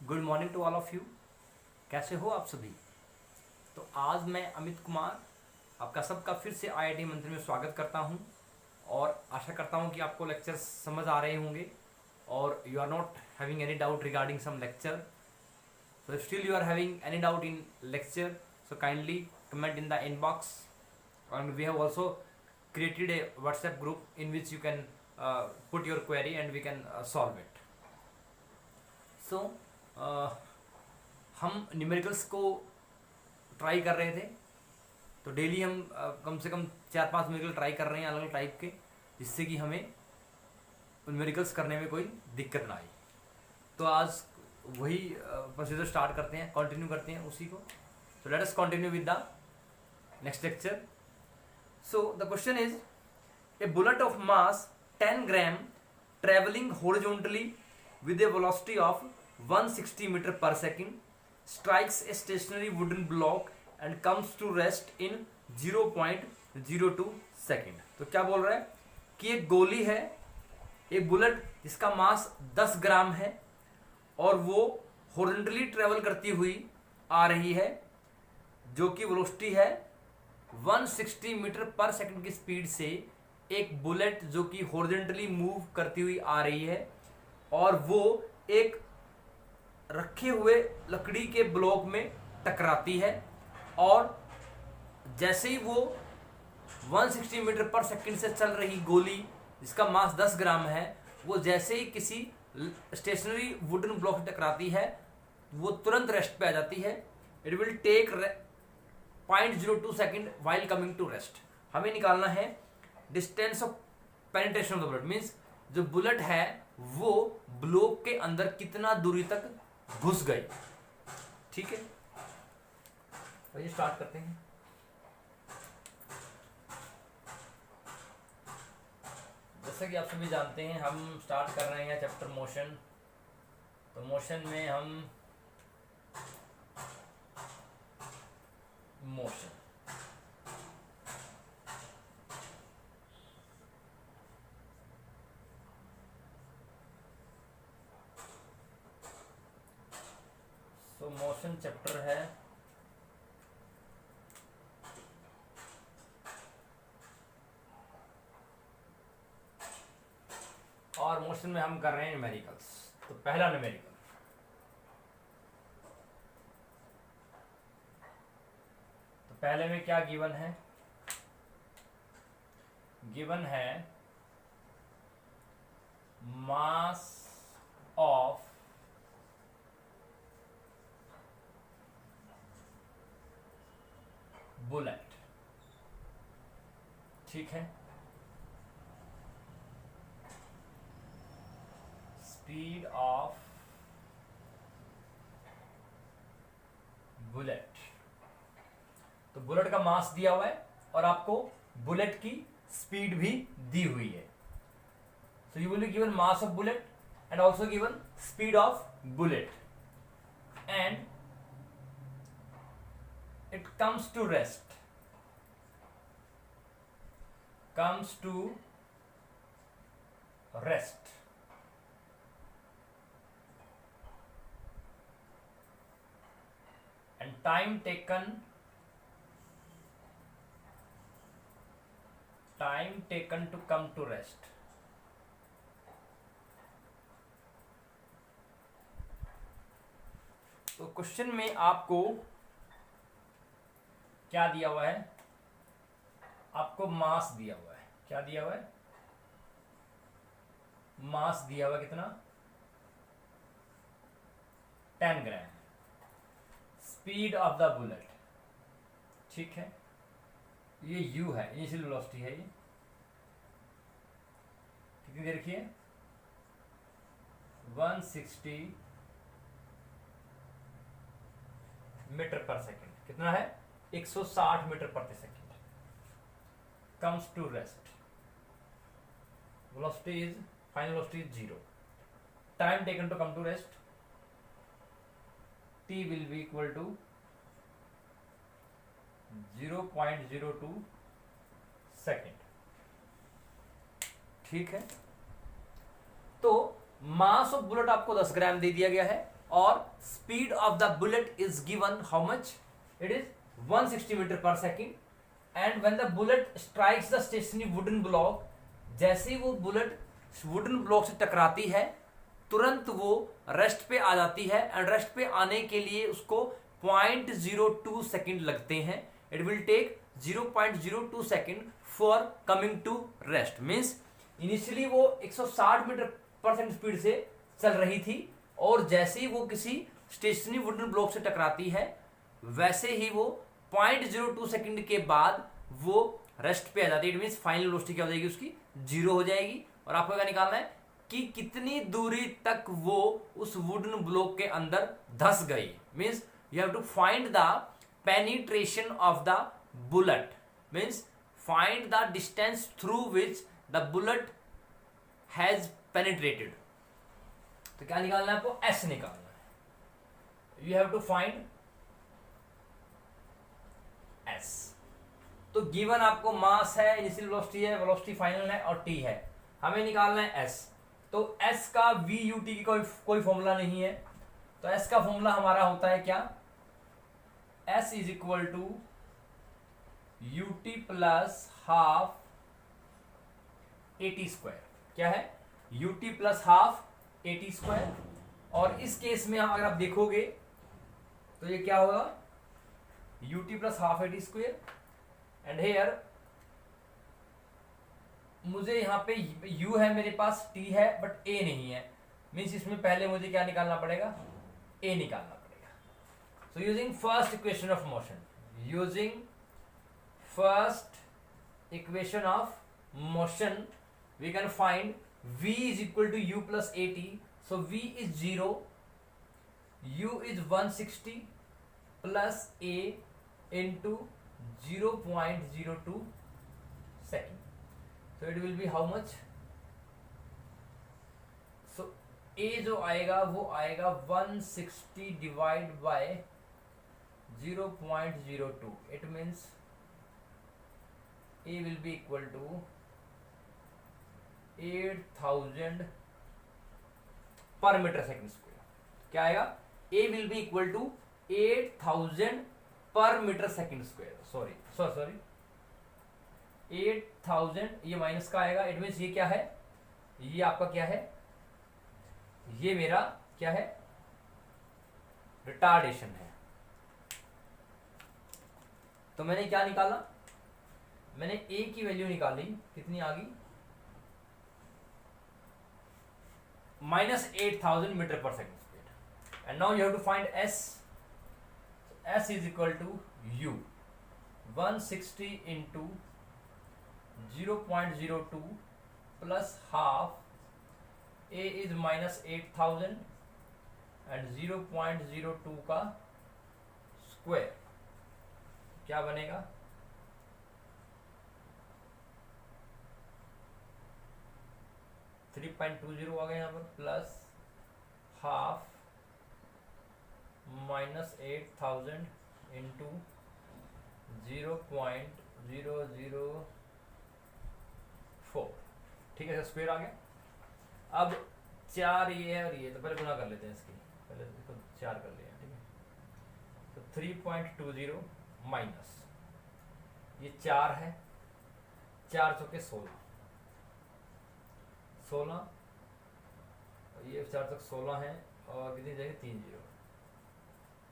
Good morning to all of you. कैसे हो आप सभी। तो आज मैं अमित कुमार आपका सबका फिर से आईआईटी मंत्री में स्वागत करता हूं और आशा करता हूं कि आपको लेक्चर्स समझ आ रहे होंगे और you are not having any doubt regarding some lecture. So if still you are having any doubt in lecture so kindly comment in the inbox and we have also created a WhatsApp group in which you can put your query and we can solve it. So हम numericals को try कर रहे थे, तो daily हम कम से कम 4-5 numerical try कर रहे हैं अलग अलग टाइप के, जिससे कि हमें न्यूमेरिकल्स करने में कोई दिक्कत ना आए। तो आज वही प्रोसीजर स्टार्ट करते हैं, कंटिन्यू करते हैं उसी को। So let us continue with the next lecture. So the question is, a bullet of mass 10 gram traveling horizontally with a velocity of 160 meter per second strikes a stationary wooden block and comes to rest in 0.02 second। तो क्या बोल रहा है कि एक गोली है, एक बुलेट जिसका मास 10 ग्राम है और वो हॉरिजॉन्टली ट्रेवल करती हुई आ रही है, जो कि वेलोसिटी है 160 मीटर पर सेकंड की स्पीड से। एक बुलेट जो कि हॉरिजॉन्टली मूव करती हुई आ रही है और वो एक रखे हुए लकड़ी के ब्लॉक में टकराती है, और जैसे ही वो 160 मीटर पर सेकंड से चल रही गोली जिसका मास 10 ग्राम है, वो जैसे ही किसी स्टेशनरी वुडन ब्लॉक से टकराती है वो तुरंत रेस्ट पे आ जाती है। It will take 0.02 second while coming to rest. हमें निकालना है distance of penetration of the bullet, means जो बुलेट है वो ब्लॉक के अंदर कितना दूरी तक घुस गई। ठीक है, तो ये स्टार्ट करते हैं। जैसा कि आप सभी जानते हैं, हम स्टार्ट कर रहे हैं चैप्टर मोशन। तो मोशन में हम मोशन सो मोशन चैप्टर है। और मोशन में हम कर रहे हैं न्यूमेरिकल्स। तो पहला न्यूमेरिकल, पहले में क्या गिवन है? गिवन है मास ऑफ बुलेट। ठीक है, स्पीड ऑफ बुलेट। तो बुलेट का मास दिया हुआ है और आपको बुलेट की स्पीड भी दी हुई है। So you will be given mass of bullet and also given speed of bullet, and it comes to rest, and time taken to come to rest। तो क्वेश्चन में आपको क्या दिया हुआ है? आपको मास दिया हुआ है। क्या दिया हुआ है? मास दिया हुआ कितना? 10 ग्राम। स्पीड ऑफ द बुलेट, ठीक है, ये u है, इनिशियल वेलोसिटी है। ये कितनी देर की है? 160 मीटर पर सेकंड। कितना है? 160 मीटर प्रति सेकंड। Comes to rest, velocity is, final velocity is 0। Time taken to come to rest, t will be equal to 0.02 second. ठीक है, तो मास ऑफ बुलेट आपको 10 ग्राम दे दिया गया है और speed of the bullet is given how much, it is 160 metre per second, and when the bullet strikes the stationary wooden block, जैसे ही वो बुलेट वुडन ब्लॉक से टकराती है तुरंत वो रेस्ट पे आ जाती है, एंड रेस्ट पे आने के लिए उसको 0.02 सेकेंड लगते हैं. It will take 0.02 second for coming to rest. Means initially वो 160 मीटर पर सेकेंड स्पीड से चल रही थी, और जैसे ही वो किसी स्टेशनरी वुडन ब्लॉक से टकराती है वैसे ही वो 0.02 सेकेंड के बाद वो रेस्ट पे आ जाती है. इट मीन्स फाइनल वेलोसिटी क्या हो जाएगी उसकी, 0 हो जाएगी. और आपको क्या निकालना है कि कितनी दूरी तक वो उस वुडन ब्लॉक के अंदर धस गई. Means you have to find the penetration of the bullet, means find the distance through which the bullet has penetrated. तो क्या निकालना है आपको, एस निकालना है. You have to find S. तो गिवन आपको मास है, इनिशियल वेलोसिटी है, वेलोसिटी फाइनल है और टी है. हमें निकालना है एस. तो एस का वी यू टी की कोई फॉर्मूला नहीं है. तो एस का फॉर्मूला हमारा होता है क्या, S is equal to U T plus half A T square. क्या है, U T plus half A T square. और इस केस में अगर आप देखोगे तो ये क्या होगा, U T plus half A T square. And here मुझे यहाँ पे u है मेरे पास, t है बट a नहीं है. मीन्स इसमें पहले मुझे क्या निकालना पड़ेगा, a निकालना पड़ेगा. So using first equation of motion, using first equation of motion we can find v is equal to u plus A T. So v is 0, u is 160 plus a into 0.02 second. So it will be how much? So A जो आएगा वो आएगा 160 divide by 0.02. It means A will be equal to 8000 पर metre second square. क्या आएगा, A will be equal to 8000 पर metre second square. Sorry 8000, ये minus का आएगा. इट मीन्स ये क्या है, ये आपका क्या है, ये मेरा क्या है, रिटार्डेशन है. तो मैंने क्या निकाला, मैंने ए की वैल्यू निकाली, कितनी आ गई, -8000 metre per second square. And now you have to find S. S is equal to U 160 into 0.02 plus half. A is -8000 and 0.02 का स्क्वायर क्या बनेगा, 3.20 आ गया यहाँ पर, प्लस हाफ -8000 इंटू 0.004. ठीक है, स्क्वायर आ गया. अब 4 ये है और ये, तो पहले गुना कर लेते हैं इसकी, पहले इसको 4 कर लिया. ठीक है, तो 3.20 माइनस ये 4 है, 4 चौके 16, ये 4 तक 16 है और कितनी जाएगी, 3 0.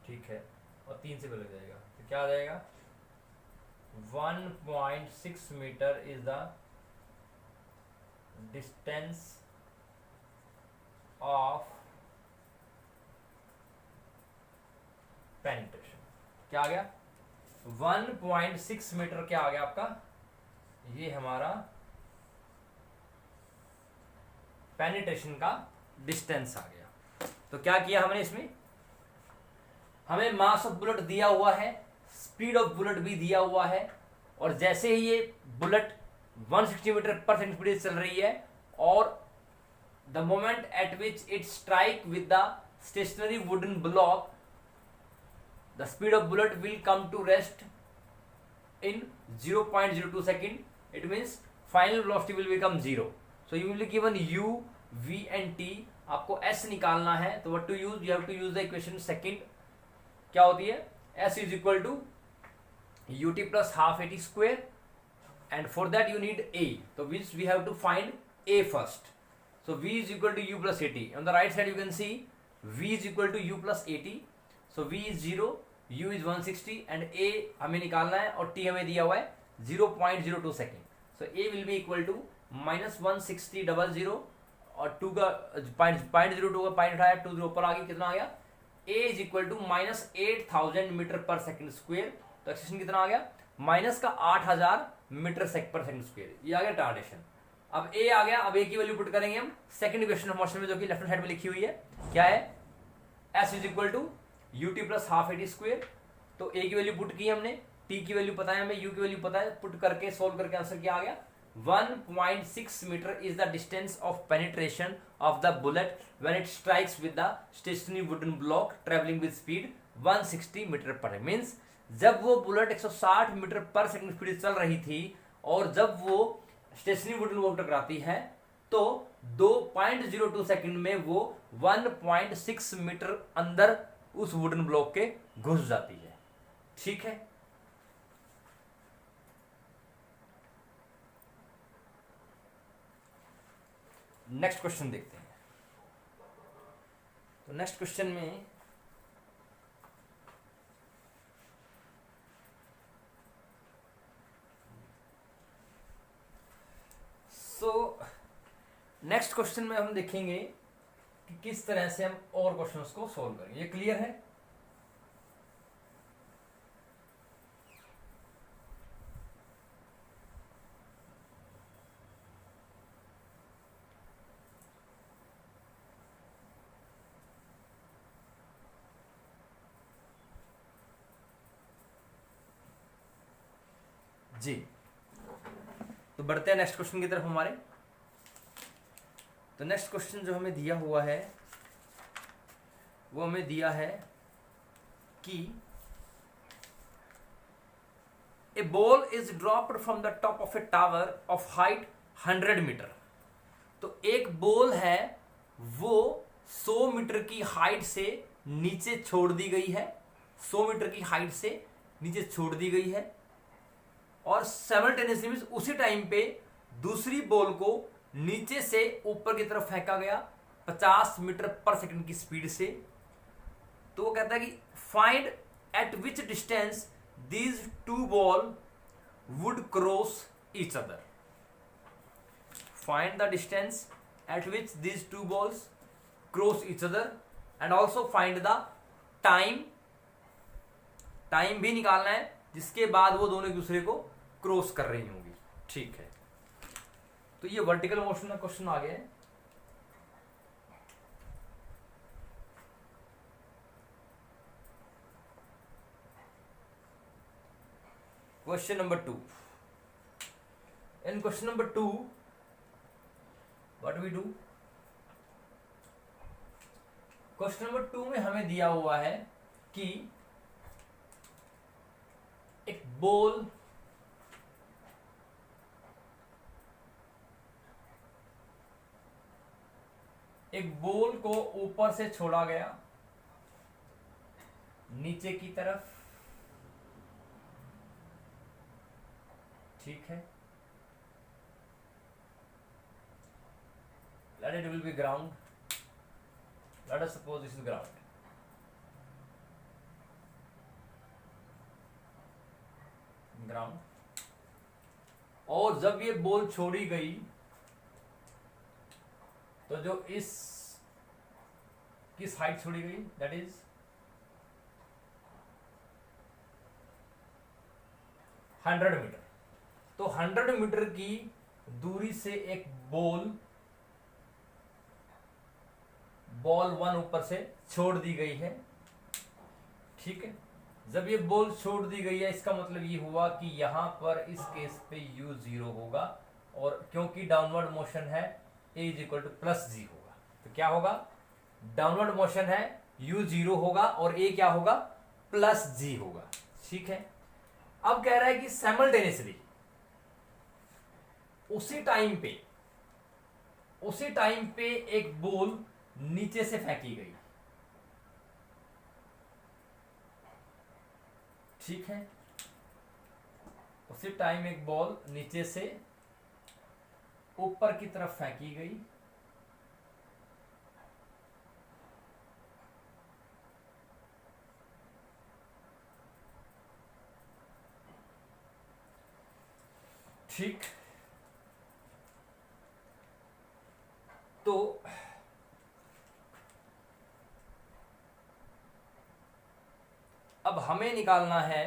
ठीक है, और 3 से लग जाएगा. तो क्या आ जाएगा, 1.6 metre is the distance of penetration. क्या आ गया, 1.6 मीटर क्या आ गया आपका, ये हमारा पेनिट्रेशन का डिस्टेंस आ गया. तो क्या किया हमने इसमें, हमें मास ऑफ बुलेट दिया हुआ है, स्पीड ऑफ बुलेट भी दिया हुआ है, और जैसे ही ये bullet 160 metre per second speed से चल रही है, और the moment at which it strike with the stationary wooden block, the speed of bullet will come to rest in 0.02 second. It means final velocity will become 0. So you will be given u, v and t आपको s निकालना है तो what to use, you have to use the equation second, क्या होती है, s is equal to ut plus half A T square and for that you need a, तो means we have to find a first. So v is equal to u plus 80. On the right side you can see v is equal to u plus 80. So v is 0, u is 160 and a हमें निकालना है और t हमें दिया हुआ है 0.02 second. So a will be equal to minus 160.00 और 2 का पॉइंट 0.02 का पॉइंट उठाया 2 ऊपर आ गया, कितना आ गया, a is equal to minus 8000 metre per second square. तो एक्सप्रेशन कितना आ गया, माइनस का 8000 मीटर पर सेकेंड स्क्वेयर, ये आ गया टार्डेशन. अब a आ गया, अब a की वैल्यू पुट करेंगे हम सेकंड इक्वेशन ऑफ मोशन में जो कि लेफ्ट हैंड साइड में लिखी हुई है, क्या है, s is equal to ut plus half A T square. तो a की वैल्यू पुट की हमने, t की वैल्यू पता है हमें, u की वैल्यू पता है, पुट करके सोल्व करके आंसर क्या आ गया, 1.6 metre is the distance of penetration of the bullet when it strikes with the stationary wooden block travelling with speed 160 metre per. Means जब वो bullet 160 metre per second speed चल रही थी और जब वो स्टेशनरी वुडन ब्लॉक टकराती है तो 2.02 सेकंड में वो 1.6 मीटर अंदर उस वुडन ब्लॉक के घुस जाती है. ठीक है, नेक्स्ट क्वेश्चन देखते हैं. तो नेक्स्ट क्वेश्चन में नेक्स्ट क्वेश्चन में हम देखेंगे कि किस तरह से हम और क्वेश्चंस को सॉल्व करेंगे. ये क्लियर है? जी, तो बढ़ते हैं नेक्स्ट क्वेश्चन की तरफ हमारे. तो नेक्स्ट क्वेश्चन जो हमें दिया हुआ है वो हमें दिया है कि a ball is dropped from the top of a tower of height 100 meter. तो एक बॉल है वो 100 मीटर की हाइट से नीचे छोड़ दी गई है, 100 मीटर की हाइट से नीचे छोड़ दी गई है और साइमल्टेनियसली उसी टाइम पे दूसरी बॉल को नीचे से ऊपर की तरफ फेंका गया 50 मीटर पर सेकंड की स्पीड से. तो वो कहता है कि find at which distance these two ball would cross each other. Find the distance eight which these two balls cross each other and also find the time. Time भी निकालना है जिसके बाद वो दोनों एक दूसरे को क्रॉस कर रही होंगी. ठीक है, तो ये वर्टिकल मोशन का क्वेश्चन आ गया है. Question number 2. In question number 2 what we do, question number 2 में हमें दिया हुआ है कि एक बॉल को ऊपर से छोड़ा गया नीचे की तरफ. ठीक है, let it will be ground. Let us suppose this is ground. और जब ये बॉल छोड़ी गई तो जो इस किस हाइट छोड़ी गई, दैट इज 100 मीटर. तो 100 मीटर की दूरी से एक बॉल 1 ऊपर से छोड़ दी गई है. ठीक है, जब ये बॉल छोड़ दी गई है इसका मतलब ये हुआ कि यहां पर इस केस पे u 0 होगा और क्योंकि डाउनवर्ड मोशन है a is equal to plus g होगा. तो क्या होगा, डाउनवर्ड मोशन है u 0 होगा और a क्या होगा, प्लस जी होगा. ठीक है, अब कह रहा है कि साइमल्टेनियसली उसी टाइम पे एक बॉल नीचे से फेंकी गई, ठीक है। उसी टाइम एक बॉल नीचे से ऊपर की तरफ फेंकी गई, ठीक। तो अब हमें निकालना है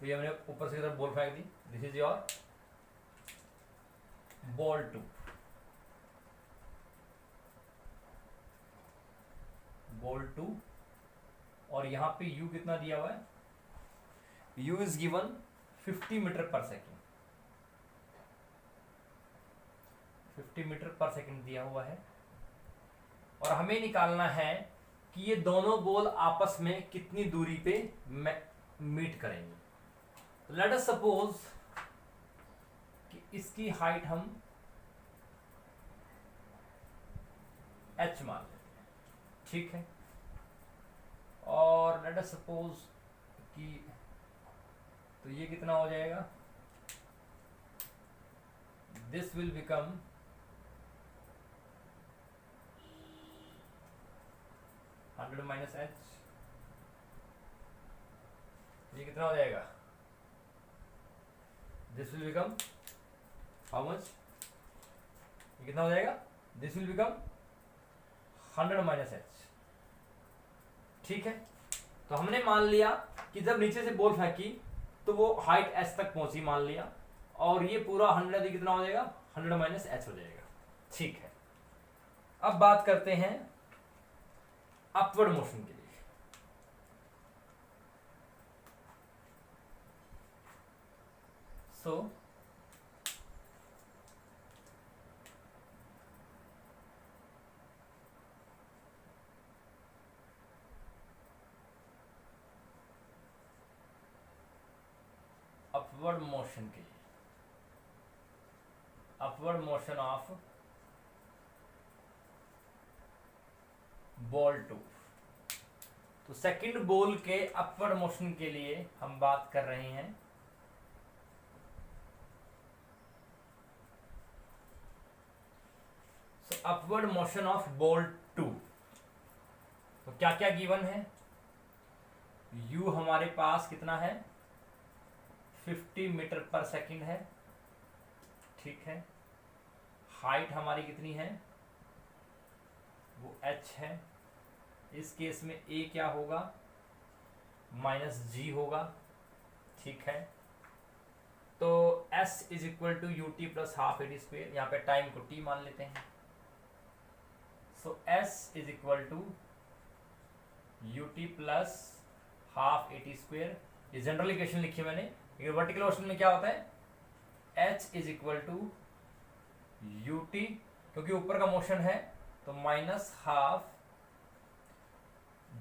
तो ये हमने ऊपर से की तरफ बॉल फेंक दी, this is your ball 2, ball 2। और यहां पे u कितना दिया हुआ है, u is given 50 metre per second, 50 metre per second दिया हुआ है। और हमें निकालना है कि ये दोनों बॉल आपस में कितनी दूरी पे मीट करेंगे। तो लेट अस सपोज कि इसकी हाइट हम h मान लेते हैं, ठीक है। और लेट अस सपोज कि तो ये कितना हो जाएगा, this will become 100 minus h, ये कितना हो जाएगा, this will become how much, ये कितना हो जाएगा, this will become 100 minus h, ठीक है। तो हमने मान लिया कि जब नीचे से बॉल फेंकी तो वो हाइट h तक पहुंची, मान लिया। और ये पूरा 100 कितना हो जाएगा, 100 माइनस h हो जाएगा, ठीक है। अब बात करते हैं अपवर्ड मोशन के लिए। सो अपवर्ड मोशन के लिए, अपवर्ड मोशन ऑफ बॉल 2। तो सेकंड बॉल के अपवर्ड मोशन के लिए हम बात कर रहे हैं अपवर्ड मोशन ऑफ बॉल 2। तो क्या क्या गिवन है, u हमारे पास कितना है, 50 मीटर पर सेकंड है, ठीक है। हाइट हमारी कितनी है, वो h है। इस केस में a क्या होगा, माइनस g होगा, ठीक है। तो s is equal to U T plus half A T square, यहाँ पे टाइम को t मान लेते हैं। So s is equal to U T plus half A T square, ये जनरल इक्वेशन लिखी मैंने। लेकिन वर्टिकल मोशन में क्या होता है, h is equal to U T, क्योंकि ऊपर का मोशन है तो minus half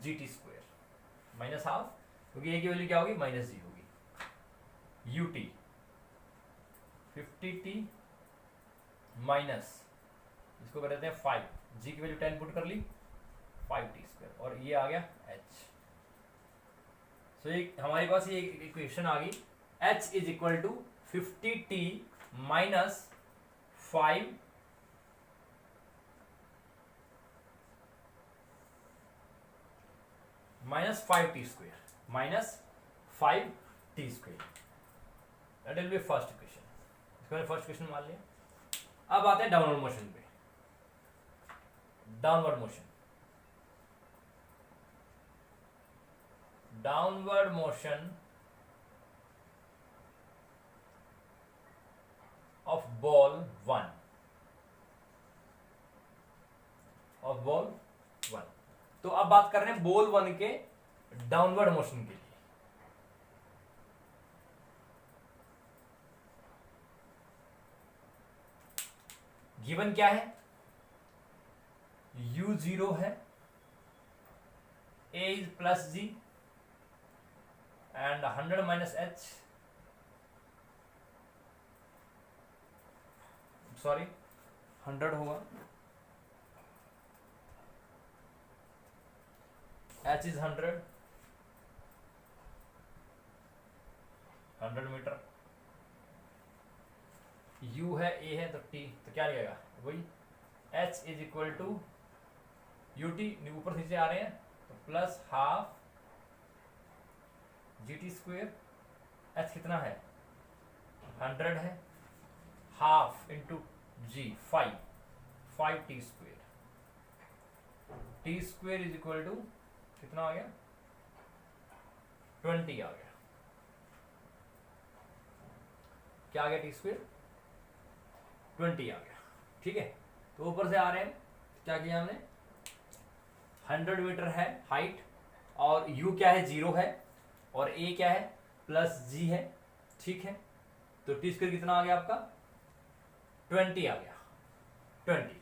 G T square, minus half, क्योंकि ए की वैल्यू क्या होगी, माइनस जी होगी। यू टी 50t माइनस इसको कर देते हैं 5, जी की वैल्यू 10 पुट कर ली, 5t स्क्वायर, और ये आ गया h। सो ये हमारे पास ये इक्वेशन आ गई, h is equal to 50t minus 5 minus 5t square, minus 5t square, that will be first equation. इसको मैंने फर्स्ट इक्वेशन मान लिया। अब आते हैं डाउनवर्ड मोशन पे। Downward motion, downward motion of ball 1, of ball 1। तो अब बात कर रहे हैं बॉल 1 के डाउनवर्ड मोशन के लिए। गिवन क्या है, u 0 है, a is plus G, and 100 minus H, sorry 100 होगा, एच इज 100 मीटर, यू है, ए है, तो टी, तो क्या लिखेगा वही H is equal to U T, ऊपर नीचे आ रहे हैं तो plus half G T square, H कितना है 100 है, half into G 5 T square, T square is equal to कितना आ गया 20 आ गया, क्या आ गया टी स्क्वेयर 20 आ गया, ठीक है। तो ऊपर से आ रहे हैं, क्या किया हमने 100 मीटर है हाइट, और u क्या है 0 है, और a क्या है प्लस g है, ठीक है। तो टी स्क्वायर कितना आ गया आपका 20 आ गया, 20,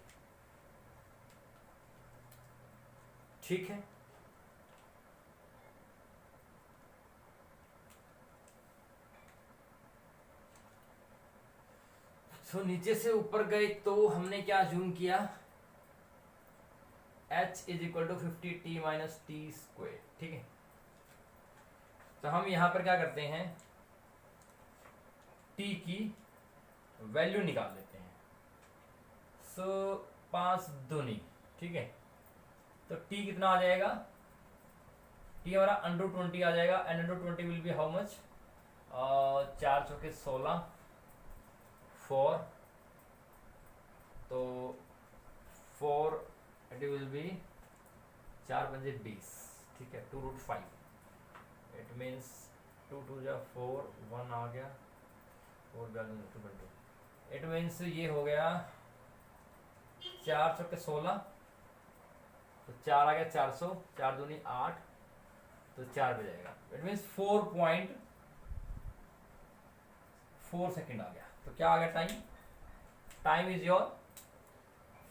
ठीक है। तो नीचे से ऊपर गए तो हमने क्या जूम किया, h is equal to 50t minus T square, ठीक है। तो हम यहां पर क्या करते हैं, t की वैल्यू निकाल लेते हैं, सो 5 दूनी, ठीक है। तो t कितना आ जाएगा, t हमारा अंडर 20 आ जाएगा, and under 20 will be how much, 4 चौके 16, 4, तो 4 इट विल बी 4 पंजे 20, ठीक है, 2√5, इट मीन्स 2 2 जा 4, 1 आ गया, 4 2, इट मीन्स ये हो गया 4 चौके 16, तो 4 आ गया 400, 4 दूनी 8, तो 4 पे जाएगा, इट मीन्स 4.4 सेकेंड आ गया। तो क्या आ गया time, time is your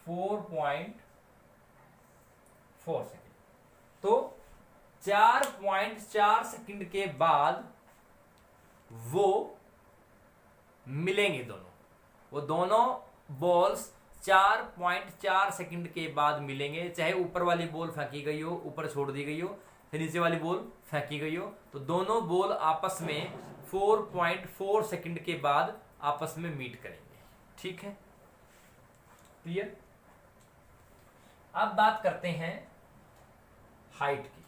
4.4 second. तो 4.4 सेकेंड के बाद वो मिलेंगे दोनों, वो दोनों बॉल्स 4.4 सेकंड के बाद मिलेंगे, चाहे ऊपर वाली बॉल फेंकी गई हो, ऊपर छोड़ दी गई हो, फिर नीचे वाली बॉल फेंकी गई हो, तो दोनों बॉल आपस में 4.4 सेकंड के बाद आपस में मीट करेंगे, ठीक है, क्लियर। अब बात करते हैं हाइट की,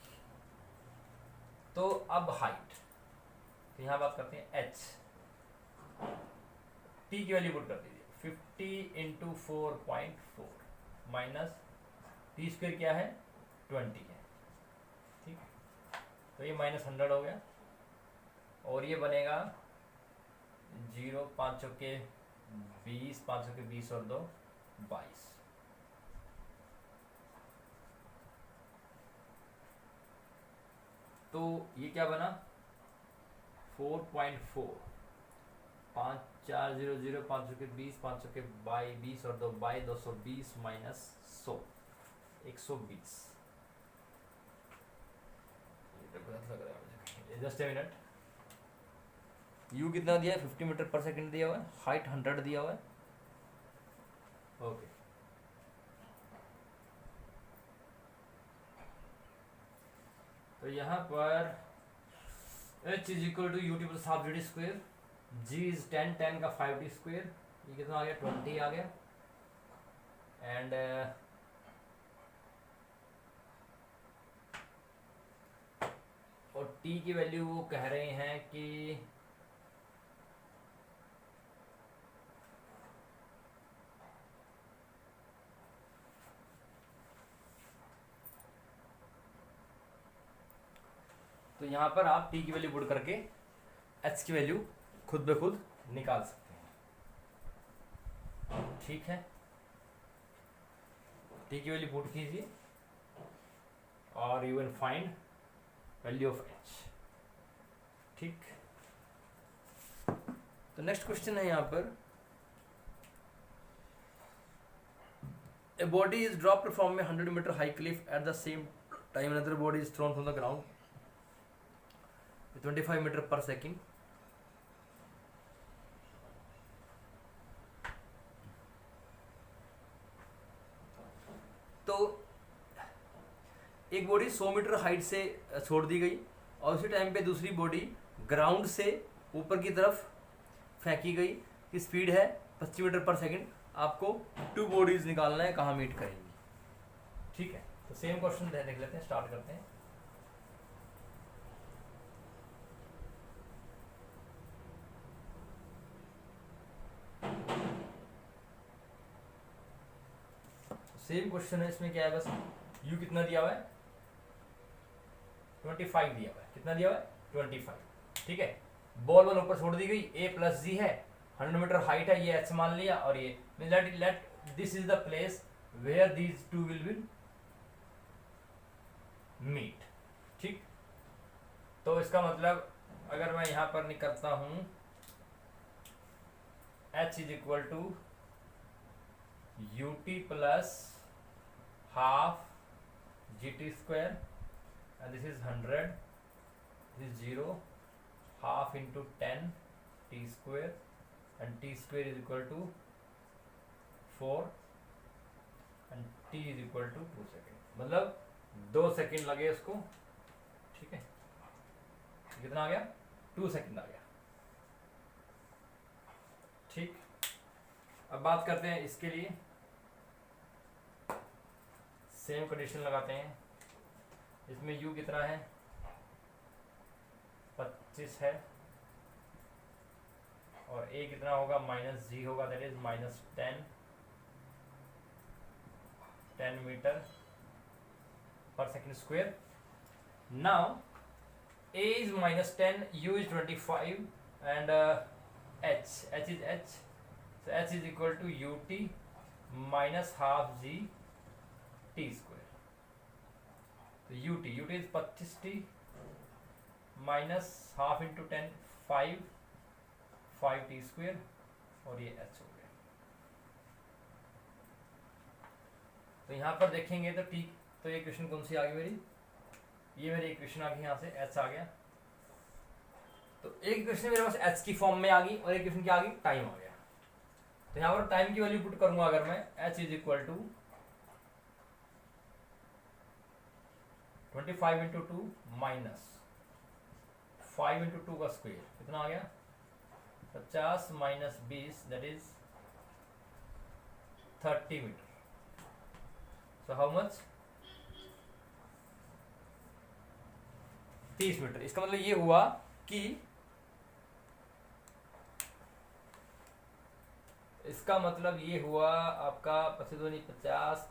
तो अब हाइट, तो यहां बात करते हैं एच, टी की वैल्यू पुट कर दीजिए, 50 इंटू 4.4 माइनस टी स्क्वायर क्या है 20 है, ठीक है। तो ये -100 हो गया, और ये बनेगा 0, 5 चौके 20, 5 चौके 20 और 2 22, तो ये क्या बना 4.4, 5 4 0 0, 5 चौके 20, 5 चौके 20 और 2 22, 220 minus 100, 120, just a minute. You कितना दिया है 50 मीटर पर सेकंड दिया हुआ है, हाइट 100 दिया हुआ है, ओके। तो यहाँ पर h is equal to U T plus half G T square, g is 10, 10 का 5t स्क्वेयर, ये कितना आ गया 20 आ गया, एंड और t की वैल्यू वो कह रहे हैं कि तो यहाँ पर आप t की वैल्यू पुट करके h की वैल्यू खुद ब खुद निकाल सकते हैं, ठीक है। t की वैल्यू पुट कीजिए और you will find value of h, ठीक। तो नेक्स्ट क्वेश्चन है यहाँ पर, a body is dropped from a 100 metre high cliff at the same time another body is thrown from the ground 25 metre per second. तो एक body 100 metre height से छोड़ दी गई और उसी टाइम पे दूसरी बॉडी ग्राउंड से ऊपर की तरफ फेंकी गई की स्पीड है 25 मीटर पर सेकेंड। आपको टू बॉडीज निकालना है कहाँ मीट करेंगी। ठीक है, तो सेम क्वेश्चन देख लेते हैं, स्टार्ट करते हैं। सेम क्वेश्चन है, इसमें क्या है, बस u कितना दिया हुआ है 25 दिया हुआ है। कितना दिया हुआ है 25। ठीक है, बॉल वन ऊपर छोड़ दी गई, a प्लस जी है, 100 मीटर हाइट है, ये h मान लिया और ये let this is the place where these two will meet. ठीक, तो इसका मतलब अगर मैं यहां पर निकलता हूं h is equal to ut plus half gt square and this is 100, this is 0, half into 10 t square and t square is equal to 4 and t is equal to 2 second, मतलब 2 सेकेंड लगे इसको। ठीक है, कितना आ गया 2 second आ गया। ठीक, अब बात करते हैं इसके लिए, सेम कंडीशन लगाते हैं। इसमें u कितना है 25 है और a कितना होगा माइनस जी होगा, that is minus 10 metre per second square. Now a is minus 10, u is 25 and h is h, so h is equal to ut minus half g t square। तो ut is 25t minus half into 10 5t square और ये h हो गया। तो यहाँ पर देखेंगे तो ठीक, तो ये इक्वेशन कौन सी आ गई मेरी, ये मेरी इक्वेशन आ गई, यहाँ से h आ गया। तो एक इक्वेशन मेरे पास h की फॉर्म में आ गई और एक इक्वेशन क्या आ गई टाइम आ गया। तो यहाँ पर टाइम की वैल्यू पुट करूंगा अगर मैं, h is equal to 25 into 2 minus 5 into 2 का स्क्वेयर, कितना आ गया 50 minus 20 that is 30 metre. So how much 30 metre. इसका मतलब ये हुआ कि इसका मतलब ये हुआ आपका 50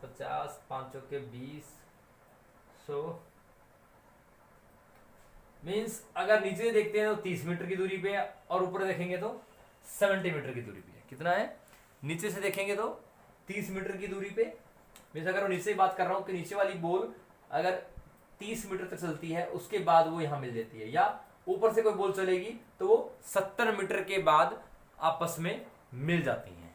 50 5 के 20 सो मीन्स अगर नीचे देखते हैं तो 30 मीटर की दूरी पे है और ऊपर देखेंगे तो 70 मीटर की दूरी पे है। कितना है, नीचे से देखेंगे तो 30 मीटर की दूरी पे, मीन्स अगर मैं नीचे बात कर रहा हूं कि नीचे वाली बॉल अगर 30 मीटर तक चलती है उसके बाद वो यहां मिल जाती है, या ऊपर से कोई बॉल चलेगी तो वो 70 मीटर के बाद आपस में मिल जाती हैं।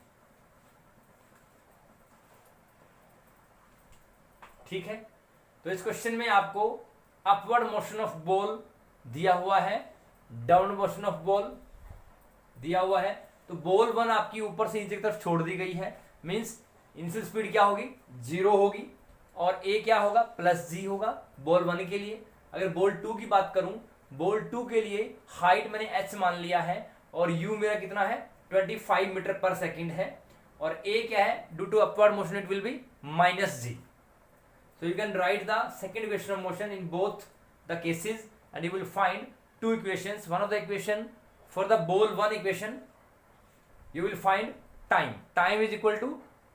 ठीक है, तो इस क्वेश्चन में आपको अपवर्ड मोशन ऑफ बॉल दिया हुआ है, डाउनवर्ड मोशन ऑफ बॉल दिया हुआ है। तो बॉल वन आपकी ऊपर से नीचे की तरफ छोड़ दी गई है, मींस इनिशियल स्पीड क्या होगी 0 होगी और a क्या होगा प्लस जी होगा बॉल वन के लिए। अगर बॉल टू की बात करूं, बॉल टू के लिए हाइट मैंने h मान लिया है और u मेरा कितना है 25 मीटर पर सेकेंड है और a क्या है, due to upward motion it will be minus G. So you can write the second equation of motion in both the cases and you will find two equations. One of the equation for the ball one equation you will find time. Time is equal to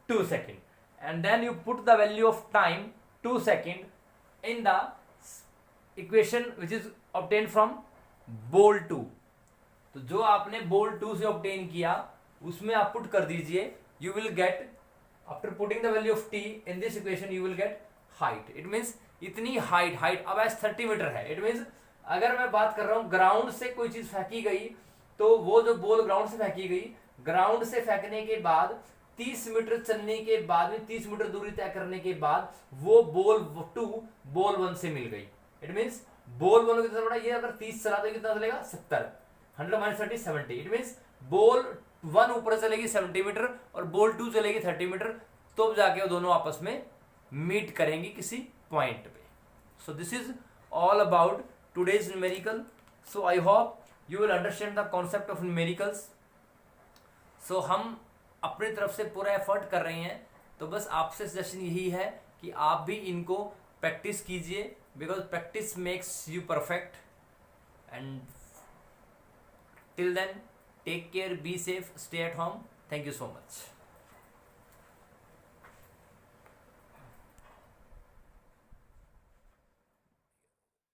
2 seconds and then you put the value of time 2 seconds in the equation which is obtained from ball 2. तो जो आपने ball 2 से obtain किया उसमें आप put कर दीजिए, you will get after putting the value of t in this equation you will get height. It means इतनी हाइट अब एज 30 मीटर है। इट मीन्स अगर मैं बात कर रहा हूं ग्राउंड से कोई चीज फेंकी गई तो वो जो बॉल ग्राउंड से फेंकी गई, ग्राउंड से फेंकने के बाद 30 मीटर चलने के बाद में 30 मीटर दूरी तय करने के बाद वो बॉल 2 बॉल 1 से मिल गई। इट मीन्स बॉल बोलो कितना बड़ा, ये अगर 30 चला तो कितना चलेगा 70, 100 माइनस 30 70, इट मीन्स बॉल 1 ऊपर चलेगी 70 मीटर और बॉल 2 चलेगी 30 मीटर, तो जाके वो दोनों आपस में मीट करेंगी किसी पॉइंट पे। So this is all about today's numerical. So I hope you will understand the concept of numericals. So हम अपनी तरफ से पूरा एफर्ट कर रहे हैं, तो बस आपसे सजेशन यही है कि आप भी इनको प्रैक्टिस कीजिए, because practice makes you perfect. And till then take care, be safe, stay at home. Thank you so much.